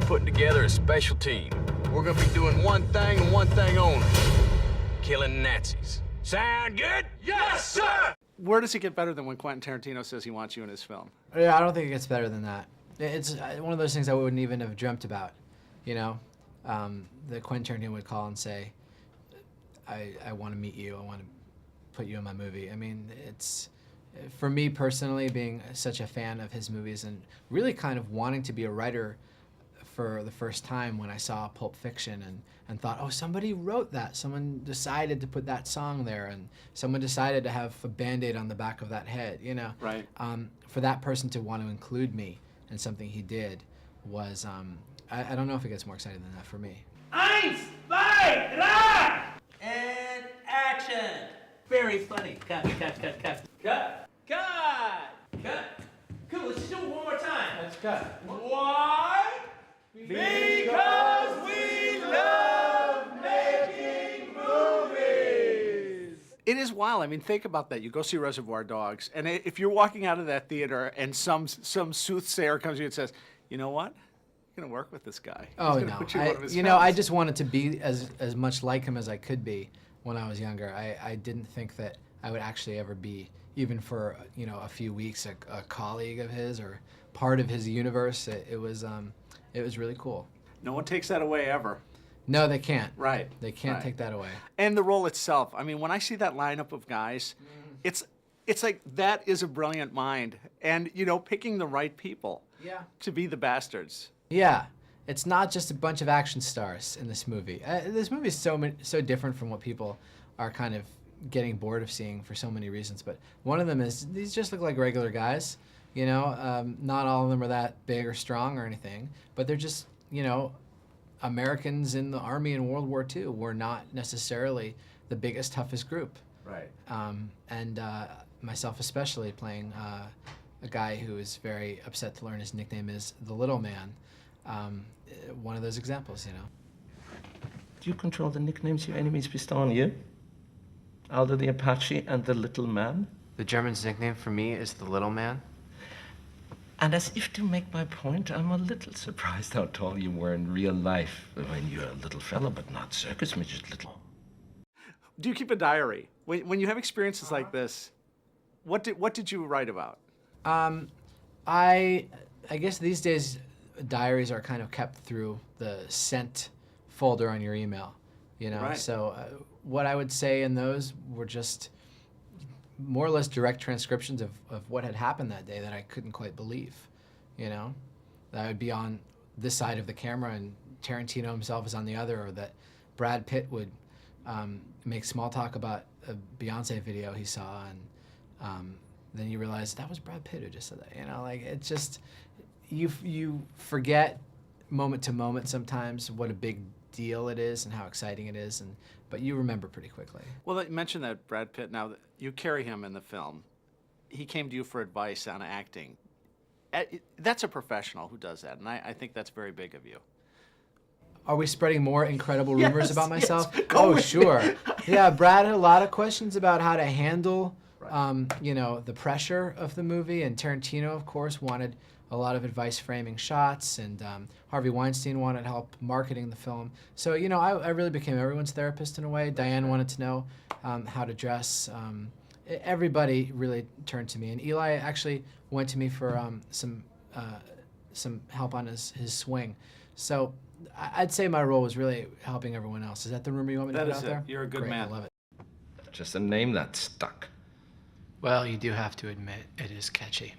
putting together a special team. We're gonna be doing one thing and one thing only. Killing Nazis. Sound good? Yes, sir! Where does it get better than when Quentin Tarantino says he wants you in his film? Yeah, I don't think it gets better than that. It's one of those things I wouldn't even have dreamt about, you know? That Quentin Tarantino would call and say, I want to meet you, I want to put you in my movie. I mean, it's, for me personally, being such a fan of his movies and really kind of wanting to be a writer for the first time when I saw Pulp Fiction and thought, oh, somebody wrote that. Someone decided to put that song there, and someone decided to have a Band-Aid on the back of that head, you know? Right. For that person to want to include me in something he did was, I don't know if it gets more exciting than that for me. Eins, zwei, drei! And action! Very funny. Cut. Cool, let's just do it one more time. Let's cut. Why? Because we love making movies! It is wild. I mean, think about that. You go see Reservoir Dogs, and if you're walking out of that theater and some soothsayer comes to you and says, you know what? I'm going to work with this guy. Oh, He's gonna no. put you in one of his You know, I films." just wanted to be as much like him as I could be when I was younger. I didn't think that I would actually ever be, even for, you know, a few weeks, a colleague of his or part of his universe. It was really cool. No one takes that away ever. No, they can't. Right. They can't Right. take that away. And the role itself. I mean, when I see that lineup of guys, it's like that is a brilliant mind. And, you know, picking the right people to be the Bastards. Yeah, it's not just a bunch of action stars in this movie. This movie is so different from what people are kind of getting bored of seeing for so many reasons. But one of them is these just look like regular guys. You know, not all of them are that big or strong or anything, but they're just, you know, Americans in the Army in World War II were not necessarily the biggest, toughest group. Right. And myself especially, playing a guy who is very upset to learn his nickname is the Little Man. One of those examples, you know. Do you control the nicknames your enemies bestow on you? Aldo the Apache and the Little Man? The German's nickname for me is the Little Man. And as if to make my point, I'm a little surprised how tall you were in real life. I mean, you're a little fella, but not circus midget little. Do you keep a diary? When you have experiences like this, what did you write about? I guess these days diaries are kind of kept through the sent folder on your email, you know. Right. So what I would say in those were just more or less direct transcriptions of what had happened that day that I couldn't quite believe, you know. That I would be on this side of the camera and Tarantino himself is on the other, or that Brad Pitt would make small talk about a Beyonce video he saw, and then you realize that was Brad Pitt who just said that, you know. Like, it's just, you forget moment to moment sometimes what a big deal it is and how exciting it is, but you remember pretty quickly. Well, you mentioned that Brad Pitt. Now, you carry him in the film. He came to you for advice on acting. That's a professional who does that, and I think that's very big of you. Are we spreading more incredible rumors about myself? Yes. Go Oh, with sure. me. Yeah, Brad had a lot of questions about how to handle, you know, the pressure of the movie, and Tarantino, of course, wanted a lot of advice framing shots, and Harvey Weinstein wanted help marketing the film. So, you know, I really became everyone's therapist in a way. Diane wanted to know how to dress. Everybody really turned to me, and Eli actually went to me for some help on his swing. So I'd say my role was really helping everyone else. Is that the rumor you want me to That put is out it. there? You're a good Great, man. I love it. Just a name that stuck. Well, you do have to admit, it is catchy.